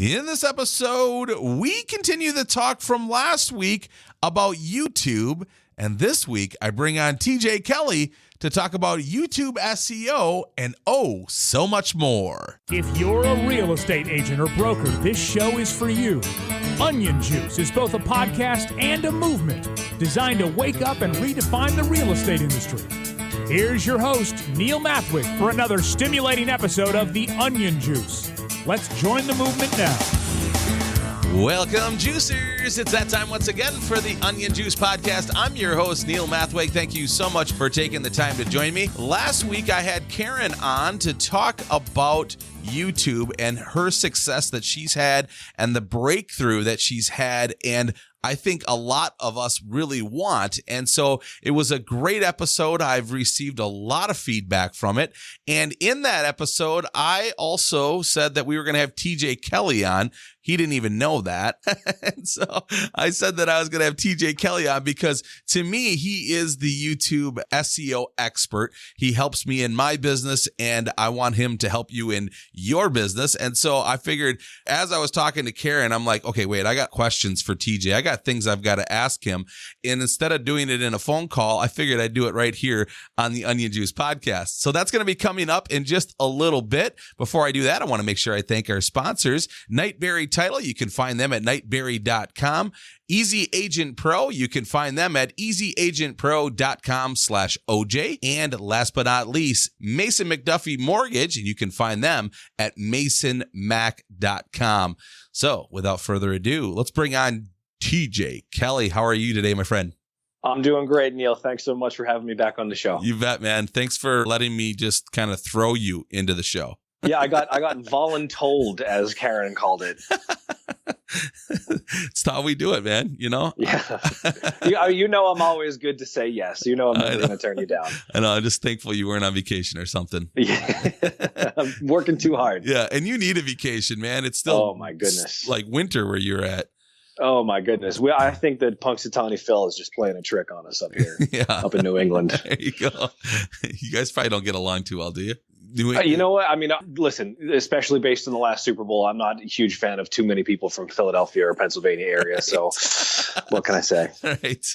In this episode, we continue the talk from last week about YouTube. And this week, I bring on TJ Kelly to talk about YouTube SEO and so much more. If you're a real estate agent or broker, this show is for you. Onion Juice is both a podcast and a movement designed to wake up and redefine the real estate industry. Here's your host, Neil Mathwig, for another stimulating episode of The Onion Juice. Let's join the movement now. Welcome, Juicers. It's that time once again for the Onion Juice Podcast. I'm your host, Neil Mathwig. Thank you so much for taking the time to join me. Last week, I had Karen on to talk about YouTube and her success that she's had and the breakthrough that she's had, and I think a lot of us really want. And so it was a great episode. I've received a lot of feedback from it. And in that episode, I also said that we were going to have TJ Kelly on. He didn't even know that. And so I said that I was going to have TJ Kelly on because to me, he is the YouTube SEO expert. He helps me in my business and I want him to help you in your business. And so I figured as I was talking to Karen, I'm like, okay, wait, I got questions for TJ. I got things I've got to ask him. And instead of doing it in a phone call, I figured I'd do it right here on the Onion Juice Podcast. So that's going to be coming up in just a little bit. Before I do that, I want to make sure I thank our sponsors, Nightberry Title. You can find them at nightberry.com. Easy Agent Pro. You can find them at easyagentpro.com/OJ. And last but not least, Mason McDuffie Mortgage. And you can find them at masonmac.com. So without further ado, let's bring on TJ Kelly. How are you today, my friend? I'm doing great, Neil. Thanks so much for having me back on the show. You bet, man. Thanks for letting me just kind of throw you into the show. Yeah, I got voluntold, as Karen called it. It's how we do it, man. You know? Yeah. You know I'm always good to say yes. You know I'm never going to turn you down. I know. I'm just thankful you weren't on vacation or something. Yeah. I'm working too hard. Yeah, and you need a vacation, man. It's still oh my goodness, like winter where you're at. Oh my goodness. I think that Punxsutawney Phil is just playing a trick on us up here, up in New England. There you go. You guys probably don't get along too well, do you? You know what? I mean, listen, especially based on the last Super Bowl, I'm not a huge fan of too many people from Philadelphia or Pennsylvania area. So what can I say? Right.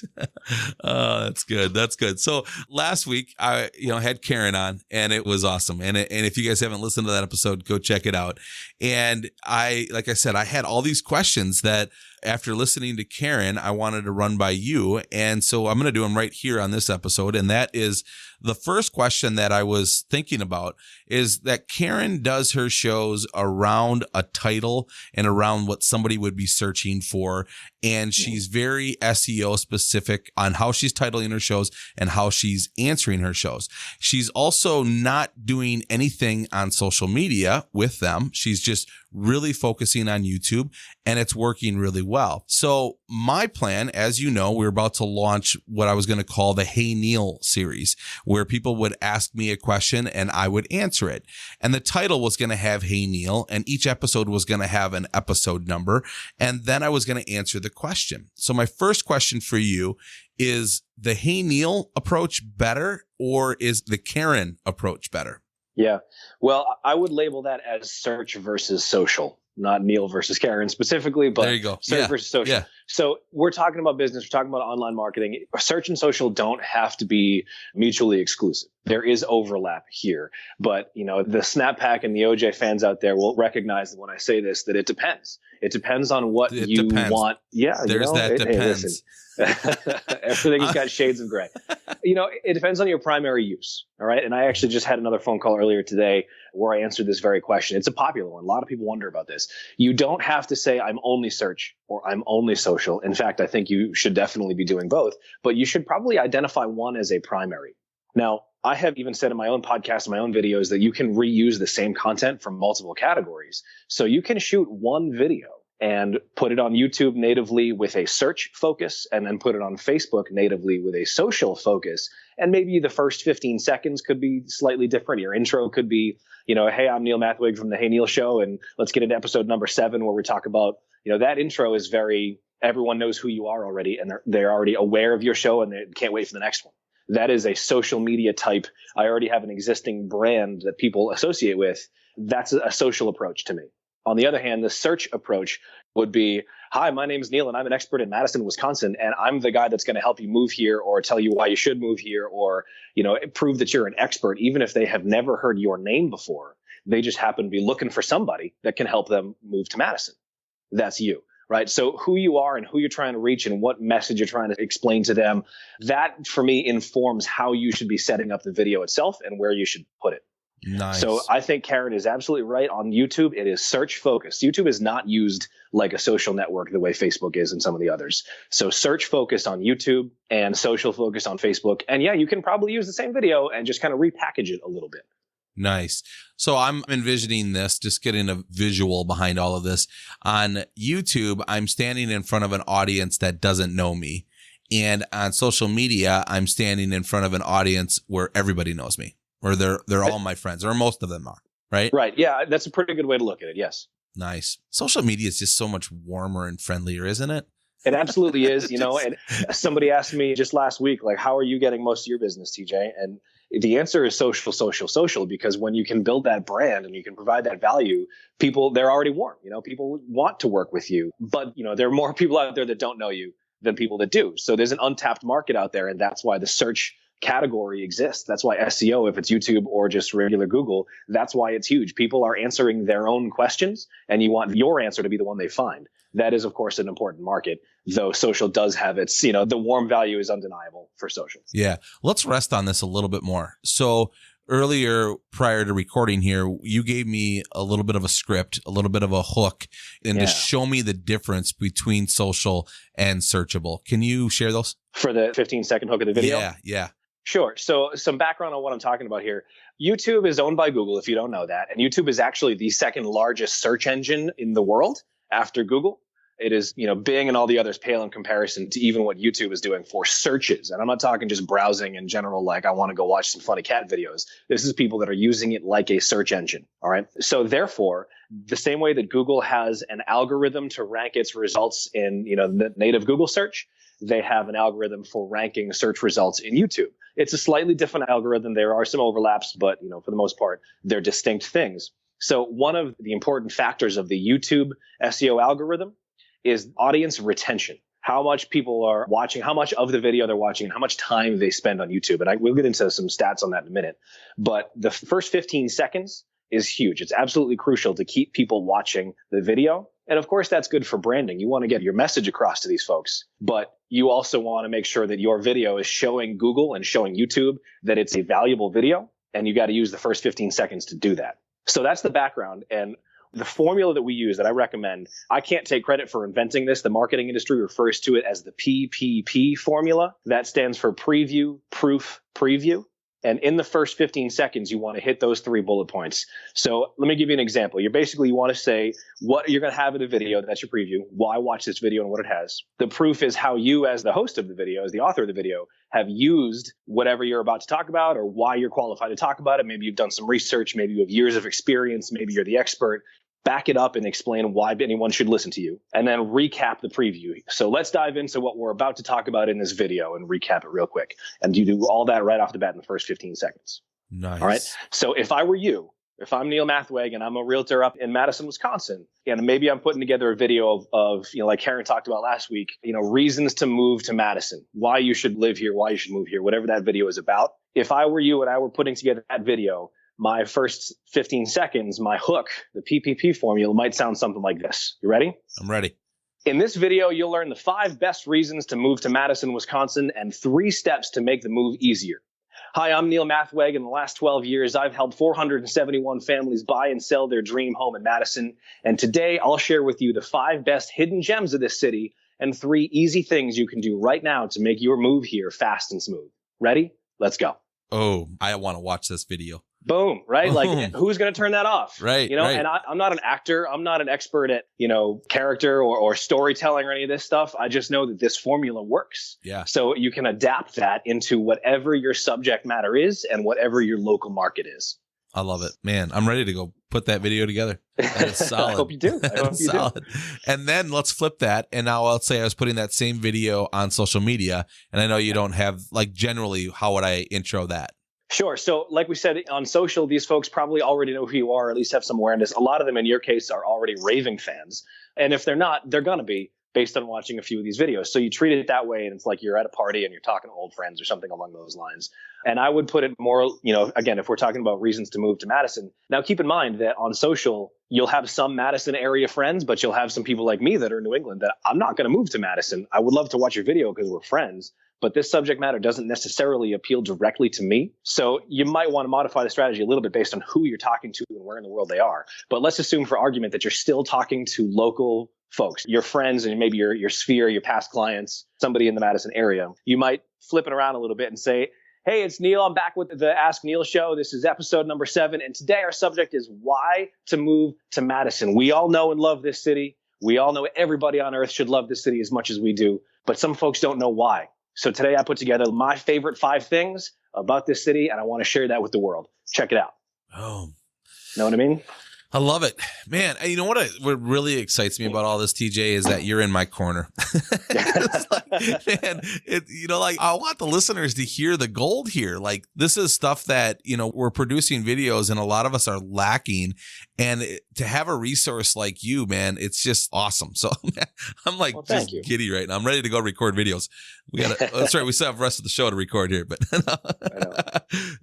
That's good. That's good. So last week, I had Karen on and it was awesome. And if you guys haven't listened to that episode, go check it out. And like I said, I had all these questions that after listening to Karen, I wanted to run by you. And so I'm going to do them right here on this episode. And that is the first question that I was thinking about is that Karen does her shows around a title and around what somebody would be searching for. And she's very SEO specific on how she's titling her shows and how she's answering her shows. She's also not doing anything on social media with them. She's just really focusing on YouTube and it's working really well. So my plan, as you know, we're about to launch what I was going to call the Hey Neil series, where people would ask me a question and I would answer it. And the title was going to have Hey Neil, and each episode was going to have an episode number. And then I was going to answer the question. So my first question for you is the Hey Neil approach better or is the Karen approach better? Yeah. Well, I would label that as search versus social, not Neil versus Karen specifically, but there you go. Search versus social. Yeah. So we're talking about business. We're talking about online marketing. Search and social don't have to be mutually exclusive. There is overlap here, but the Snap Pack and the OJ fans out there will recognize that when I say this, that it depends. It depends on what you want. Yeah. There's that depends. Hey, everything's got shades of gray. It depends on your primary use. All right. And I actually just had another phone call earlier today where I answered this very question. It's a popular one. A lot of people wonder about this. You don't have to say I'm only search or I'm only social. In fact, I think you should definitely be doing both, but you should probably identify one as a primary. Now, I have even said in my own podcast and my own videos that you can reuse the same content from multiple categories. So you can shoot one video and put it on YouTube natively with a search focus, and then put it on Facebook natively with a social focus. And maybe the first 15 seconds could be slightly different. Your intro could be, hey, I'm Neil Mathwig from the Hey Neil Show, and let's get into episode number 7 where we talk about, that intro is very, everyone knows who you are already, and they're already aware of your show, and they can't wait for the next one. That is a social media type. I already have an existing brand that people associate with. That's a social approach to me. On the other hand, the search approach would be, hi, my name's Neil and I'm an expert in Madison, Wisconsin, and I'm the guy that's going to help you move here or tell you why you should move here or, prove that you're an expert, even if they have never heard your name before. They just happen to be looking for somebody that can help them move to Madison. That's you, right? So who you are and who you're trying to reach and what message you're trying to explain to them, that for me informs how you should be setting up the video itself and where you should put it. Nice. So I think Karen is absolutely right. On YouTube, it is search focused. YouTube is not used like a social network the way Facebook is and some of the others. So search focused on YouTube and social focused on Facebook. And yeah, you can probably use the same video and just kind of repackage it a little bit. Nice. So I'm envisioning this, just getting a visual behind all of this. On YouTube, I'm standing in front of an audience that doesn't know me. And on social media, I'm standing in front of an audience where everybody knows me. Or they're all my friends, or most of them are, right? Right. Yeah, that's a pretty good way to look at it. Yes. Nice. Social media is just so much warmer and friendlier, isn't it? It absolutely is. And somebody asked me just last week, like, how are you getting most of your business, TJ? And the answer is social, because when you can build that brand and you can provide that value, they're already warm. People want to work with you, but there are more people out there that don't know you than people that do. So there's an untapped market out there, and that's why the search category exists. That's why SEO, if it's YouTube or just regular Google, that's why it's huge. People are answering their own questions, and you want your answer to be the one they find. That is, of course, an important market, though social does have its, the warm value is undeniable for social. Yeah. Let's rest on this a little bit more. So earlier, prior to recording here, you gave me a little bit of a script, a little bit of a hook, and to show me the difference between social and searchable. Can you share those? For the 15-second hook of the video? Yeah. Sure. So some background on what I'm talking about here. YouTube is owned by Google, if you don't know that. And YouTube is actually the second largest search engine in the world after Google. It is, Bing and all the others pale in comparison to even what YouTube is doing for searches. And I'm not talking just browsing in general, like I want to go watch some funny cat videos. This is people that are using it like a search engine. All right. So therefore, the same way that Google has an algorithm to rank its results in, the native Google search, they have an algorithm for ranking search results in YouTube. It's a slightly different algorithm. There are some overlaps, but for the most part, they're distinct things. So one of the important factors of the YouTube SEO algorithm is audience retention. How much people are watching, how much of the video they're watching, and how much time they spend on YouTube. And we'll get into some stats on that in a minute. But the first 15 seconds is huge. It's absolutely crucial to keep people watching the video. And of course, that's good for branding. You want to get your message across to these folks, but you also want to make sure that your video is showing Google and showing YouTube that it's a valuable video. And you got to use the first 15 seconds to do that. So that's the background. And the formula that we use that I recommend, I can't take credit for inventing this. The marketing industry refers to it as the PPP formula. That stands for preview, proof, preview. And in the first 15 seconds, you want to hit those 3 bullet points. So let me give you an example. You want to say what you're going to have in the video. That's your preview. Why watch this video and what it has. The proof is how you, as the host of the video, as the author of the video, have used whatever you're about to talk about or why you're qualified to talk about it. Maybe you've done some research. Maybe you have years of experience. Maybe you're the expert. Back it up and explain why anyone should listen to you, and then recap the preview. So let's dive into what we're about to talk about in this video and recap it real quick. And you do all that right off the bat in the first 15 seconds. Nice. All right. So if I were you, if I'm Neil Mathweg and I'm a realtor up in Madison, Wisconsin, and maybe I'm putting together a video of like Karen talked about last week, reasons to move to Madison, why you should live here, why you should move here, whatever that video is about. If I were you and I were putting together that video, my first 15 seconds, my hook, the PPP formula might sound something like this. You ready? I'm ready. In this video, you'll learn the 5 best reasons to move to Madison, Wisconsin, and 3 steps to make the move easier. Hi, I'm Neil Mathweg. In the last 12 years, I've helped 471 families buy and sell their dream home in Madison. And today, I'll share with you the 5 best hidden gems of this city and 3 easy things you can do right now to make your move here fast and smooth. Ready? Let's go. Oh, I want to watch this video. Boom, right? Like, who's going to turn that off? Right. Right. And I'm not an actor. I'm not an expert at, character or storytelling or any of this stuff. I just know that this formula works. Yeah. So you can adapt that into whatever your subject matter is and whatever your local market is. I love it, man. I'm ready to go put that video together. That is solid. I hope you do. I hope you solid. Do. And then let's flip that. And now I'll say I was putting that same video on social media. And I know you don't have, generally, how would I intro that? Sure. So like we said, on social, these folks probably already know who you are, or at least have some awareness. A lot of them, in your case, are already raving fans. And if they're not, they're going to be based on watching a few of these videos. So you treat it that way, and it's like you're at a party and you're talking to old friends or something along those lines. And I would put it more, again, if we're talking about reasons to move to Madison. Now, keep in mind that on social, you'll have some Madison area friends, but you'll have some people like me that are in New England that I'm not going to move to Madison. I would love to watch your video because we're friends, but this subject matter doesn't necessarily appeal directly to me. So you might want to modify the strategy a little bit based on who you're talking to and where in the world they are. But let's assume for argument that you're still talking to local folks, your friends and maybe your sphere, your past clients, somebody in the Madison area. You might flip it around a little bit and say, hey, it's Neil. I'm back with the Ask Neil show. This is episode number 7. And today our subject is why to move to Madison. We all know and love this city. We all know everybody on earth should love this city as much as we do. But some folks don't know why. So today I put together my favorite 5 things about this city, and I want to share that with the world. Check it out. Oh, know what I mean? I love it, man. You know what really excites me about all this, TJ, is that you're in my corner. It's like, man, I want the listeners to hear the gold here. Like, this is stuff that, we're producing videos and a lot of us are lacking. And to have a resource like you, man, it's just awesome. So I'm like, just giddy right now. I'm ready to go record videos. That's right. We still have the rest of the show to record here, but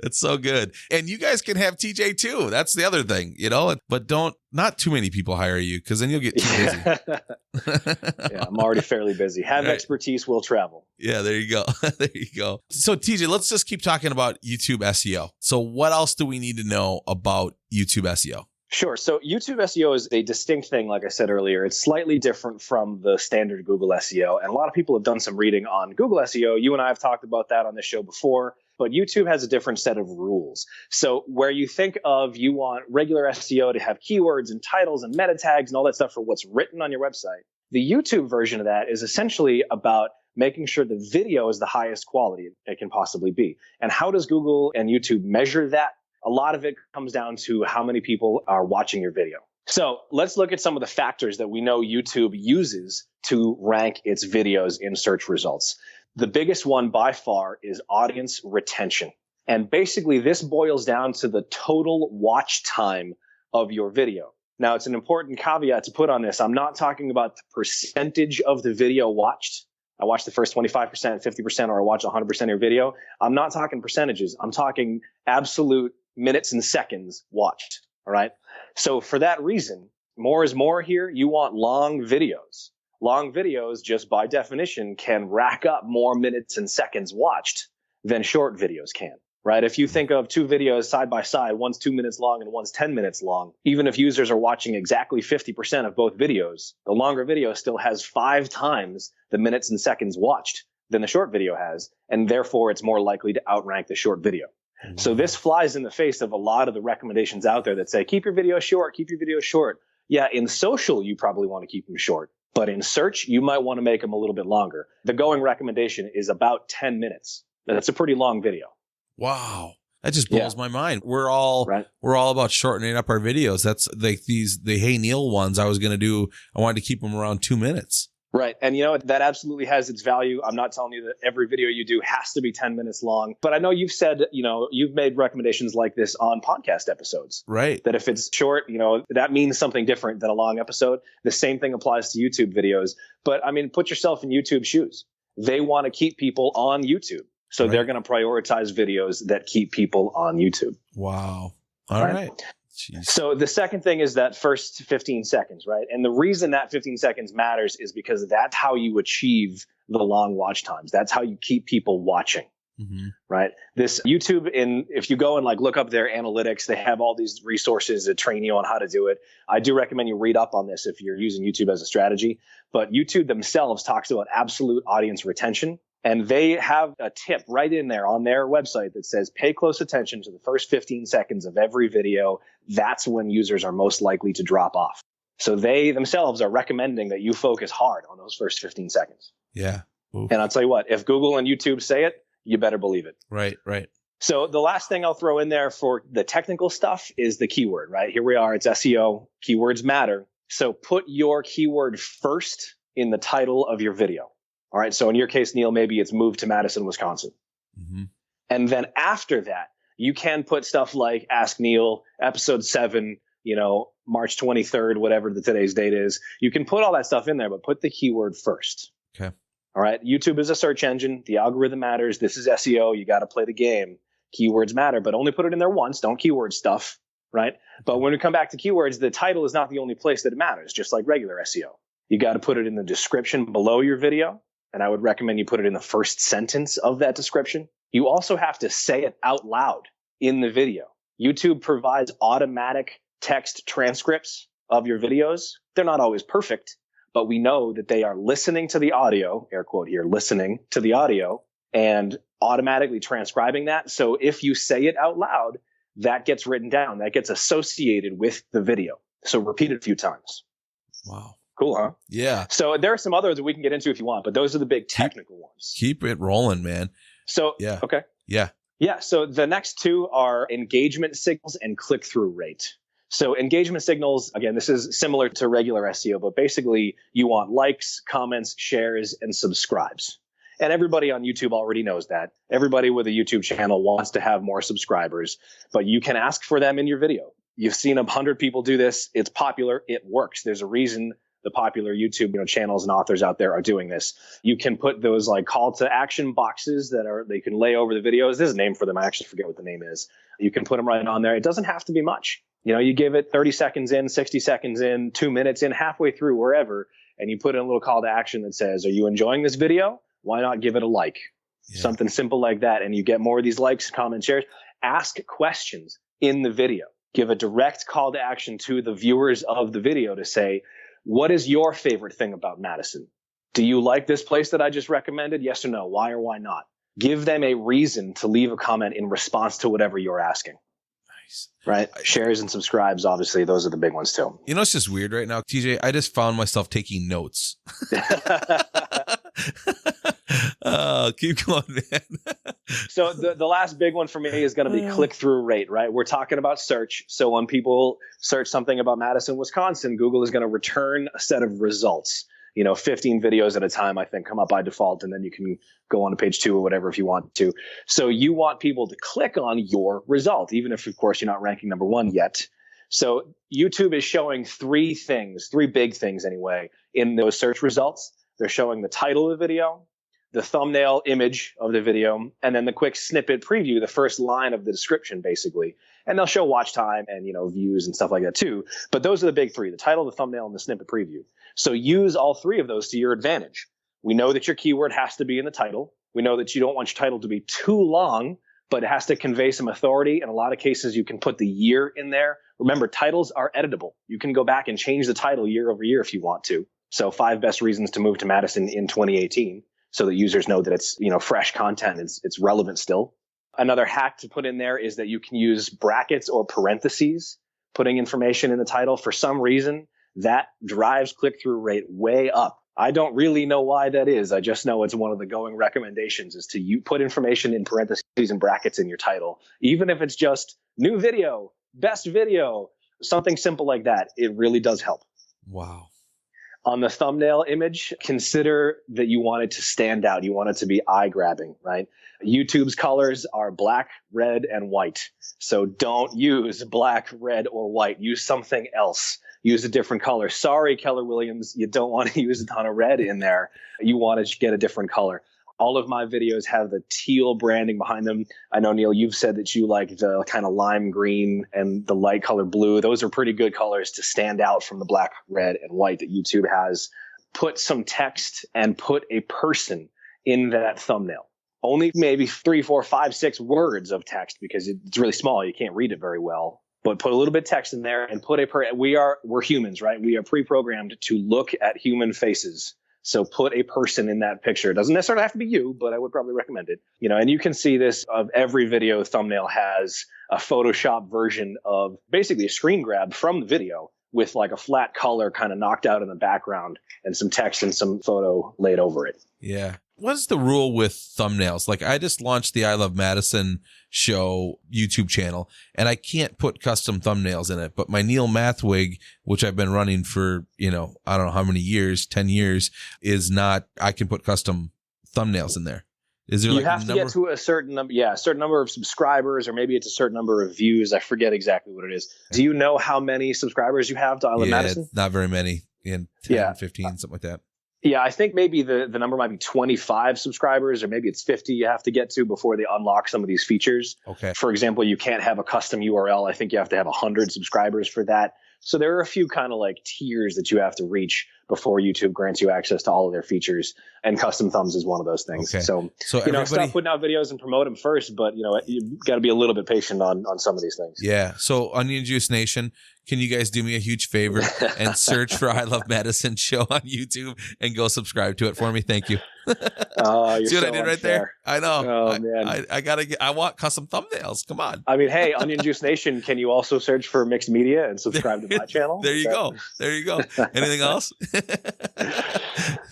it's so good. And you guys can have TJ too. That's the other thing, but not too many people hire you, because then you'll get too busy. Yeah, I'm already fairly busy. Have expertise, will travel. Yeah, there you go. There you go. So TJ, let's just keep talking about YouTube SEO. So what else do we need to know about YouTube SEO? Sure. So YouTube SEO is a distinct thing, like I said earlier. It's slightly different from the standard Google SEO. And a lot of people have done some reading on Google SEO. You and I have talked about that on this show before. But YouTube has a different set of rules. So where you think of you want regular SEO to have keywords and titles and meta tags and all that stuff for what's written on your website, the YouTube version of that is essentially about making sure the video is the highest quality it can possibly be. And how does Google and YouTube measure that? A lot of it comes down to how many people are watching your video. So let's look at some of the factors that we know YouTube uses to rank its videos in search results. The biggest one by far is audience retention. And basically, this boils down to the total watch time of your video. Now, it's an important caveat to put on this. I'm not talking about the percentage of the video watched. I watch the first 25%, 50%, or I watch 100% of your video. I'm not talking percentages. I'm talking absolute minutes and seconds watched. All right. So for that reason, more is more here. You want long videos. Long videos, just by definition, can rack up more minutes and seconds watched than short videos can, right? If you think of 2 videos side by side, one's 2 minutes long and one's 10 minutes long, even if users are watching exactly 50% of both videos, the longer video still has 5 times the minutes and seconds watched than the short video has, and therefore it's more likely to outrank the short video. Mm-hmm. So this flies in the face of a lot of the recommendations out there that say, keep your video short, keep your video short. Yeah, in social, you probably want to keep them short. But in search, you might want to make them a little bit longer. The going recommendation is about 10 minutes. That's a pretty long video. Wow. That just blows my mind. We're all about shortening up our videos. That's like the Hey Neil ones I wanted to keep them around 2 minutes. Right. And that absolutely has its value. I'm not telling you that every video you do has to be 10 minutes long, but I know you've said, you've made recommendations like this on podcast episodes. Right. That if it's short, that means something different than a long episode. The same thing applies to YouTube videos. But I mean, put yourself in YouTube's shoes. They want to keep people on YouTube. So they're going to prioritize videos that keep people on YouTube. Wow. All right. Jeez. So the second thing is that first 15 seconds, right? And the reason that 15 seconds matters is because that's how you achieve the long watch times. That's how you keep people watching, right? This YouTube, if you go and look up their analytics, they have all these resources that train you on how to do it. I do recommend you read up on this if you're using YouTube as a strategy. But YouTube themselves talks about absolute audience retention. And they have a tip right in there on their website that says, pay close attention to the first 15 seconds of every video. That's when users are most likely to drop off. So they themselves are recommending that you focus hard on those first 15 seconds. Yeah. Oof. And I'll tell you what, if Google and YouTube say it, you better believe it. Right, right. So the last thing I'll throw in there for the technical stuff is the keyword, right? Here we are. It's SEO. Keywords matter. So put your keyword first in the title of your video. All right. So in your case, Neil, maybe it's move to Madison, Wisconsin. Mm-hmm. And then after that, you can put stuff like Ask Neil, episode 7, March 23rd, whatever today's date is. You can put all that stuff in there, but put the keyword first. Okay. All right. YouTube is a search engine. The algorithm matters. This is SEO. You got to play the game. Keywords matter, but only put it in there once. Don't keyword stuff, right? But when we come back to keywords, the title is not the only place that it matters, just like regular SEO. You got to put it in the description below your video. And I would recommend you put it in the first sentence of that description. You also have to say it out loud in the video. YouTube provides automatic text transcripts of your videos. They're not always perfect, but we know that they are listening to the audio, air quote here, listening to the audio, and automatically transcribing that. So if you say it out loud, that gets written down. That gets associated with the video. So repeat it a few times. Wow. Cool, huh? Yeah. So there are some others that we can get into if you want, but those are the big technical ones. Keep it rolling, man. So, yeah. Okay. Yeah. Yeah. So the next two are engagement signals and click-through rate. So engagement signals, again, this is similar to regular SEO, but basically you want likes, comments, shares, and subscribes. And everybody on YouTube already knows that. Everybody with a YouTube channel wants to have more subscribers, but you can ask for them in your video. You've seen 100 people do this. It's popular. It works. There's a reason the popular YouTube channels and authors out there are doing this. You can put those like call to action boxes they can lay over the videos. There's a name for them. I actually forget what the name is. You can put them right on there. It doesn't have to be much. You give it 30 seconds in, 60 seconds in, 2 minutes in, halfway through, wherever, and you put in a little call to action that says, are you enjoying this video? Why not give it a like? Yeah. Something simple like that. And you get more of these likes, comments, shares. Ask questions in the video. Give a direct call to action to the viewers of the video to say, what is your favorite thing about Madison? Do you like this place that I just recommended? Yes or no? Why or why not? Give them a reason to leave a comment in response to whatever you're asking. Nice. Right? Shares and subscribes, obviously, those are the big ones too. It's just weird right now, TJ. I just found myself taking notes. Keep going, man. So the last big one for me is going to be click-through rate, right? We're talking about search. So when people search something about Madison, Wisconsin, Google is going to return a set of results. 15 videos at a time, I think, come up by default, and then you can go on to page 2 or whatever if you want to. So you want people to click on your result, even if, of course, you're not ranking number 1 yet. So YouTube is showing 3 big things anyway, in those search results. They're showing the title of the video, the thumbnail image of the video, and then the quick snippet preview, the first line of the description, basically. And they'll show watch time and, views and stuff like that too. But those are the big 3, the title, the thumbnail, and the snippet preview. So use all 3 of those to your advantage. We know that your keyword has to be in the title. We know that you don't want your title to be too long, but it has to convey some authority. In a lot of cases, you can put the year in there. Remember, titles are editable. You can go back and change the title year over year if you want to. So 5 best reasons to move to Madison in 2018. So that users know that it's, fresh content. It's relevant still. Another hack to put in there is that you can use brackets or parentheses, putting information in the title. For some reason, that drives click-through rate way up. I don't really know why that is. I just know it's one of the going recommendations is to put information in parentheses and brackets in your title. Even if it's just new video, best video, something simple like that, it really does help. Wow. On the thumbnail image, consider that you want it to stand out. You want it to be eye-grabbing, right? YouTube's colors are black, red, and white. So don't use black, red, or white. Use something else. Use a different color. Sorry, Keller Williams, you don't want to use a ton of red in there. You want to get a different color. All of my videos have the teal branding behind them. I know, Neil, you've said that you like the kind of lime green and the light color blue. Those are pretty good colors to stand out from the black, red, and white that YouTube has. Put some text and put a person in that thumbnail. Only maybe 3, 4, 5, 6 words of text because it's really small. You can't read it very well. But put a little bit of text in there and put we're humans, right? We are pre-programmed to look at human faces. So put a person in that picture. It doesn't necessarily have to be you, but I would probably recommend it. And you can see this of every video thumbnail has a Photoshop version of basically a screen grab from the video with like a flat color kind of knocked out in the background and some text and some photo laid over it. Yeah. What's the rule with thumbnails? Like I just launched the I Love Madison show YouTube channel and I can't put custom thumbnails in it, but my Neil Mathwig, which I've been running for, I don't know how many years, 10 years, is not, I can put custom thumbnails in there. Is there You like have a to number? get to a certain number, a certain number of subscribers, or maybe it's a certain number of views. I forget exactly what it is. Do you know how many subscribers you have to I Love Yeah, Madison? not very many. 10, 15, something like that. Yeah, I think maybe the number might be 25 subscribers, or maybe it's 50 you have to get to before they unlock some of these features. Okay. For example, you can't have a custom URL. I think you have to have 100 subscribers for that. So there are a few kind of like tiers that you have to reach before YouTube grants you access to all of their features, and custom thumbs is one of those things. Okay. So everybody, stop putting out videos and promote them first, but you got to be a little bit patient on some of these things. Yeah. So Onion Juice Nation, can you guys do me a huge favor and search for I Love Madison show on YouTube and go subscribe to it for me? Thank you. You're See what so I did right unfair. there? I know. Oh, man. I want custom thumbnails. Come on. I mean, hey, Onion Juice Nation, can you also search for Mixed Media and subscribe to my channel? There you go. Anything else?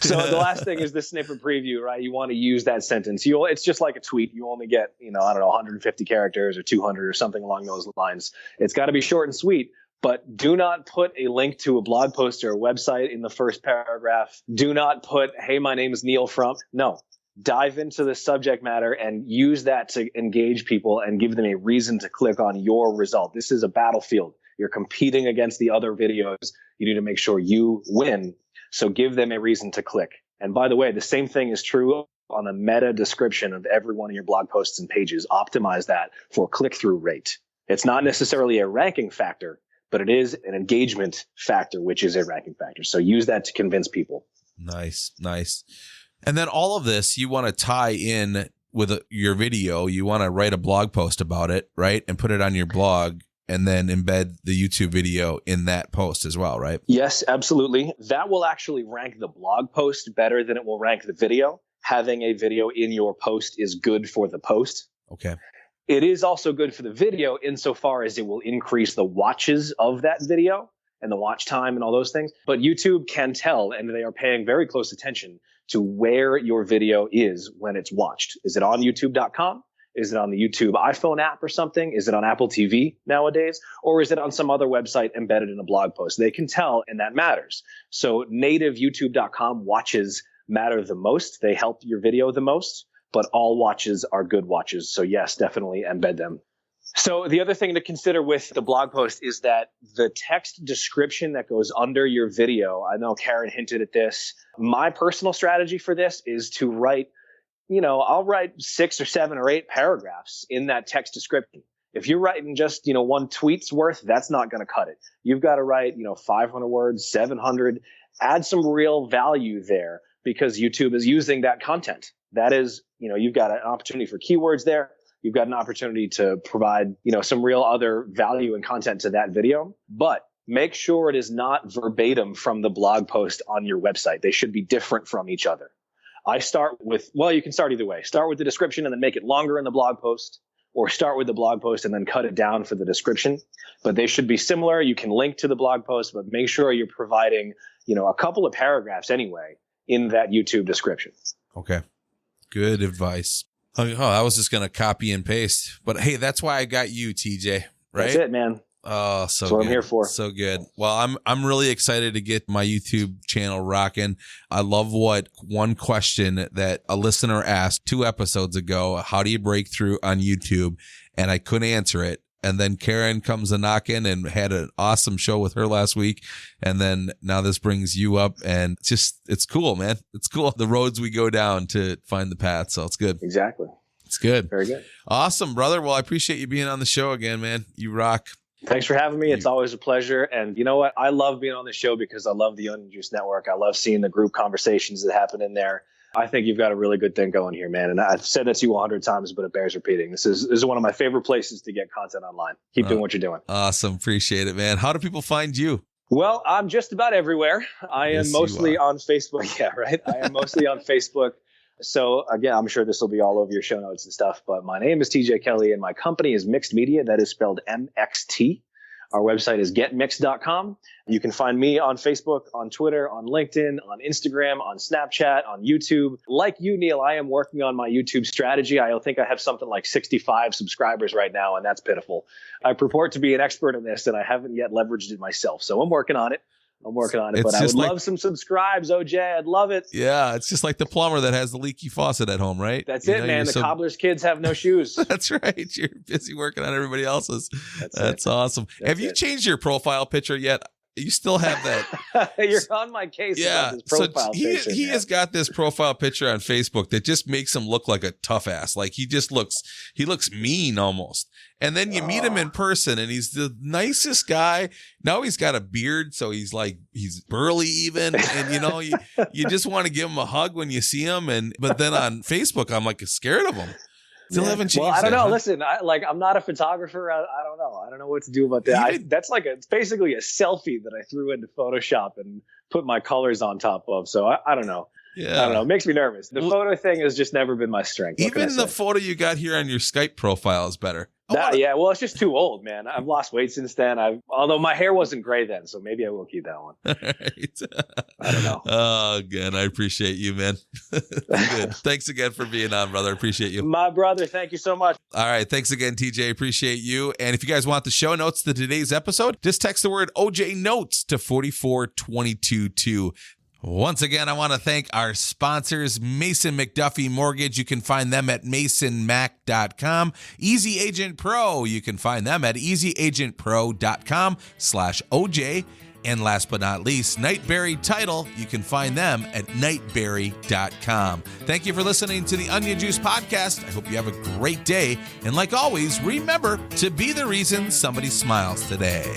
So the last thing is the snippet preview, right? You want to use that sentence. It's just like a tweet. You only get, 150 characters or 200 or something along those lines. It's got to be short and sweet. But do not put a link to a blog post or a website in the first paragraph. Do not put, hey, my name is Neil from. No. Dive into the subject matter and use that to engage people and give them a reason to click on your result. This is a battlefield. You're competing against the other videos. You need to make sure you win. So give them a reason to click. And by the way, the same thing is true on the meta description of every one of your blog posts and pages. Optimize that for click-through rate. It's not necessarily a ranking factor, but it is an engagement factor, which is a ranking factor. So use that to convince people. Nice. And then all of this, you want to tie in with your video. You want to write a blog post about it, right? And put it on your blog and then embed the YouTube video in that post as well, right? Yes, absolutely. That will actually rank the blog post better than it will rank the video. Having a video in your post is good for the post. Okay. It is also good for the video insofar as it will increase the watches of that video and the watch time and all those things. But YouTube can tell, and they are paying very close attention to where your video is when it's watched. Is it on youtube.com? Is it on the YouTube iPhone app or something? Is it on Apple TV nowadays? Or is it on some other website embedded in a blog post? They can tell, and that matters. So native youtube.com watches matter the most. They help your video the most, but all watches are good watches. So yes, definitely embed them. So the other thing to consider with the blog post is that the text description that goes under your video, I know Karen hinted at this. My personal strategy for this is to write, I'll write 6 or 7 or 8 paragraphs in that text description. If you're writing just, one tweet's worth, that's not going to cut it. You've got to write, 500 words, 700, add some real value there because YouTube is using that content. That is, you've got an opportunity for keywords there. You've got an opportunity to provide, some real other value and content to that video, but make sure it is not verbatim from the blog post on your website. They should be different from each other. I start with, you can start either way. Start with the description and then make it longer in the blog post, or start with the blog post and then cut it down for the description. But they should be similar. You can link to the blog post, but make sure you're providing, a couple of paragraphs anyway in that YouTube description. Okay. Good advice. Oh, I was just going to copy and paste. But hey, that's why I got you, TJ, right? That's it, man. Oh, so That's what good. I'm here for. So good. Well, I'm really excited to get my YouTube channel rocking. I love what one question that a listener asked 2 episodes ago. How do you break through on YouTube? And I couldn't answer it. And then Karen comes a knocking and had an awesome show with her last week. And then now this brings you up, and it's cool, man. It's cool. The roads we go down to find the path. So it's good. Exactly. It's good. Very good. Awesome, brother. Well, I appreciate you being on the show again, man. You rock. Thanks for having me. It's always a pleasure. And you know what? I love being on the show because I love the Onion Juice Network. I love seeing the group conversations that happen in there. I think you've got a really good thing going here, man. And I've said that to you 100 times, but it bears repeating. This is one of my favorite places to get content online. Keep doing what you're doing. Awesome. Appreciate it, man. How do people find you? Well, I'm just about everywhere. I am mostly on Facebook. Yeah, right. I am mostly on Facebook. So again, I'm sure this will be all over your show notes and stuff, but my name is TJ Kelly and my company is Mixed Media. That is spelled MXT. Our website is getmixed.com. You can find me on Facebook, on Twitter, on LinkedIn, on Instagram, on Snapchat, on YouTube. Like you, Neil, I am working on my YouTube strategy. I think I have something like 65 subscribers right now, and that's pitiful. I purport to be an expert in this, and I haven't yet leveraged it myself. So I'm working on it. I'm working on it, It's but I would just like- love some subscribes, OJ. I'd love it. Yeah, it's just like the plumber that has the leaky faucet at home, right? That's You it, know, man. you're The cobbler's kids have no shoes. That's right. You're busy working on everybody else's. That's it. awesome. That's Have you it. changed your profile picture yet? You still have that. You're on my case about this profile picture. He man. has got this profile picture on Facebook that just makes him look like a tough ass. Like he looks mean almost. And then you meet him in person and he's the nicest guy. Now he's got a beard, so he's burly even. And you just want to give him a hug when you see him. But then on Facebook, I'm like scared of him. Still haven't changed. Well, I don't know. Huh? Listen, I'm not a photographer. I don't know. I don't know what to do about that. That's it's basically a selfie that I threw into Photoshop and put my colors on top of. So I don't know. Yeah. I don't know. It makes me nervous. The photo thing has just never been my strength. Even the photo you got here on your Skype profile is better. Yeah, well, it's just too old, man. I've lost weight since then. Although my hair wasn't gray then, so maybe I will keep that one. Right. I don't know. Oh, again, I appreciate you, man. Good. Thanks again for being on, brother. I appreciate you. My brother, thank you so much. All right. Thanks again, TJ. Appreciate you. And if you guys want the show notes to today's episode, just text the word OJ Notes to 44222. Once again, I want to thank our sponsors, Mason McDuffie Mortgage. You can find them at masonmac.com. Easy Agent Pro. You can find them at easyagentpro.com/OJ. And last but not least, Nightberry Title. You can find them at nightberry.com. Thank you for listening to the Onion Juice Podcast. I hope you have a great day. And like always, remember to be the reason somebody smiles today.